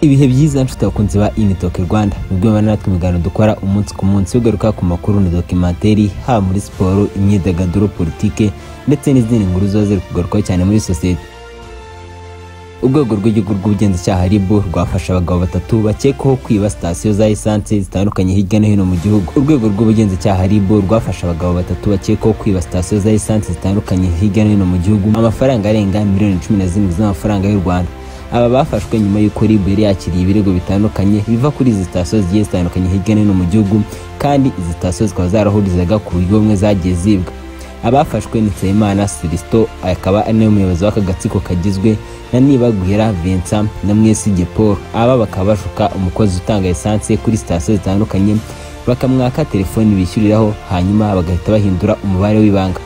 Ibihe byiza nshuti bakunzi ba Initoke Rwanda, nubwo bana natwe mugano dukora umunsi ku munsi ugaruka ku makuru na documentary ha muri siporo, imyidagaduro, politike ndetse n'izindi nkuru zo ziri kugaruka cyane muri society. Urwego rw'igihugu rw'ubugenzacyaha RIB rwafasha abagabo batatu bakekwaho kwiba sitasiyo za essence zitandukanye hirya no hino mu gihugu. Urwego rw'ubugenzacyaha RIB rwafasha abagabo batatu bakekwaho kwiba sitasiyo za essence zitandukanye hirya no hino mu gihugu amafaranga arenga miliyoni 17 z'amafaranga y'u Rwanda. Aba bafashwe nyuma y'uko RIB yari yakiriye ibirego bitandukanye biva kuri izi sitasiyo zigiye zitandukanye hirya no hino mu gihugu, kandi izi sitasiyo zikaba zarahurizaga ku buryo bumwe zagiye zibwa. Abafashwe ni Nsabimana Silisto, akaba ari nawe muyobozi w'aka gatsiko kagizwe na Nibagwira Vincent na Mwesige Paul. Aba bakaba bashuka umukozi utanga essence kuri sitasiyo zitandukanye, bakamwaka telefoni bishyuriraho, hanyuma bagahita bahindura umubare w'ibanga.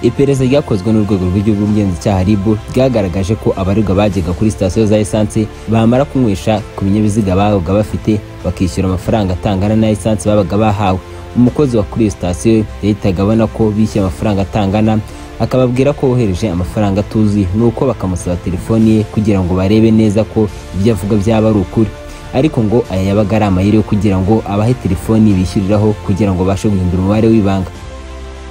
Iperereza ryakozwe n'urwego rw'igihugu rw'ubugenzacyaha RIB ryagaragaje ko abaregwa bajyaga kuri sitasiyo za essence bamara kunywesha ku binyabiziga babaga bafite bakishyura amafaranga atangana na essence babaga bahawe. Umukozi wa kuri sitasiyo yahitaga abona ko bishyuye amafaranga atangana, akababwira ko wohereje amafaranga atuzuye, nuko bakamusaba telefoni ye kugira ngo barebe neza ko ibyo avuga byaba ari ukuri. Ariko ngo aya yabaga ari amayeri yo kugira ngo abahe telefoni bishyuriraho kugira ngo bashe guhindura umubare w'ibanga.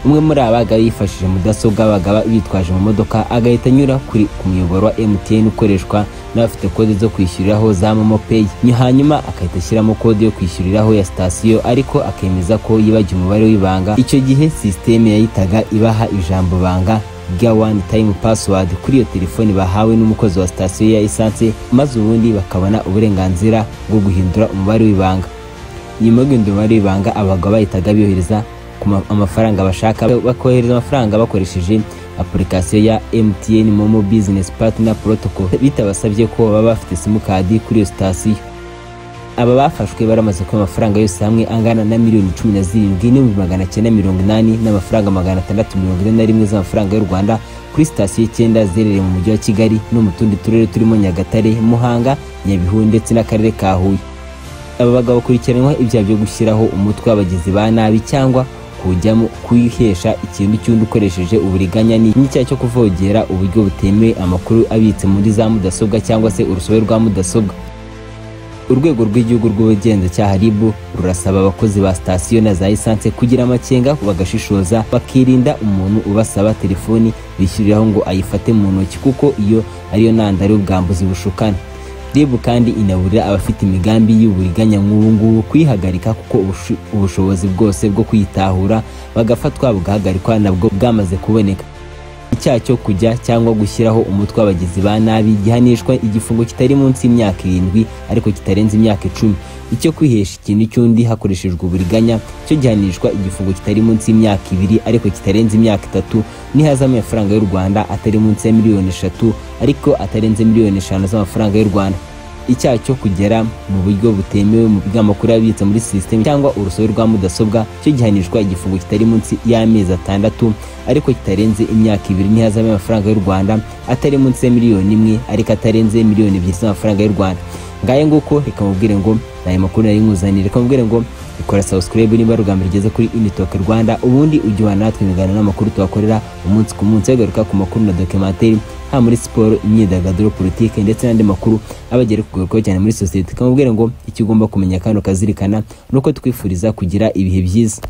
Umwe muri abaga yifashije mudasobwa babaga bitwaje mu modoka, agahita anyura ku muyoboro wa MTN ukoreshwa n'abafite kode zo kwishyuriraho za Momo Pay, hanyuma akahita ashyiramo kode yo kwishyuriraho ya sitasiyo, ariko akemeza ko yibagiwe umubare w'ibanga. Icyo gihe systeme yahitaga ibaha ijambo banga rya one time password kuri iyo telefoni bahawe n'umukozi wa sitasiyo ya essence, maze ubundi bakabona uburenganzira bwo guhindura umubare w'ibanga. Nyuma yo guhindura umubare w'ibanga, abagabo bahitaga byohereza amafaranga bashaka, bakohereza amafaranga bakoresheje application ya MTN Momo Business Partner Protocol, bitabasabye ko baba bafite simukadi kuri iyo sitasiyo. Aba bafashwe baramaze ko amafaranga yose hamwe angana na miliyoni 17,980 n'amafaranga 641 z'amafaranga y'u Rwanda kuri sitasiyo 9 zerereye mu mujyi wa Kigali no mu tundi turere turimo Nyagatare, Muhanga, Nyabihu ndetse n'akarere ka Huye. Aba bagabo bakurikiranwa ibyaha byo gushyiraho umutwe w'abagizi ba nabi cyangwa kujyamo kwihesha ikintu cy'undi ukoresheje uburiganya n'icyaha cyo kuvogera uburyo butemewe amakuru abitse muri za mudasobwa cyangwa se urusobe rwa mudasobwa. Urwego rw'igihugu rw'ubugenzacyaha RIB rurasaba abakozi ba sitasiyo na za essence kugira amakenga, bagashishoza, bakirinda umuntu ubasaba telefoni bishyuriraho ngo ayifate mu ntoki, kuko iyo ariyo ntandaro y'ubwambuzi bushukana. RIB kandi inaburira abafite imigambi y'uburiganya nk'ubu kwihagarika, kuko ubushobozi bwose bwo kwitahura bagafatwa bugahagarikwa nabwo bwamaze kuboneka. Icyaha cyo kujya cyangwa gushyiraho umutwe w'abagizi ba nabi gihanishwa igifungo kitari munsi y'imyaka 7 ariko kitarenze imyaka 10. Icyo kwihesha ikintu cy'undi hakoreshejwe uburiganya cyo gihanishwa igifungo kitari munsi y'imyaka 2 ariko kitarenze imyaka 3 n'ihazamu y'amafaranga y'u Rwanda atari munsi ya miliyoni 3 ariko atarenze miliyoni 5 z'amafaranga y'u Rwanda. Icyaha cyo kugera mu buryo butemewe mu bw'amakuru abitse muri system cyangwa urusobe rwa mudasobwa cyo gihanishwa igifungo kitari munsi y'amezi 6 ariko kitarenze imyaka 2 n'ihazamu y'amafaranga y'u Rwanda atari munsi ya miliyoni 1 ariko atarenze miliyoni 2 z'amafaranga y'u Rwanda. Ngaye nguko reka mubwire ngo naye makuru nari nkuzanire, reka mubwire ngo ikora subscribe niba rugamba rigeze kuri Initoke Rwanda, ubundi ujye natwe imigano n'amakuru tubakorera umunsi ku munsi, agaruka ku makuru na documentary ha muri siporo, imyidagaduro, politike ndetse n'andi makuru abagere kugaruka cyane muri society. Reka mubwire ngo icyo ugomba kumenya kandi ukazirikana nuko twifuriza kugira ibihe byiza.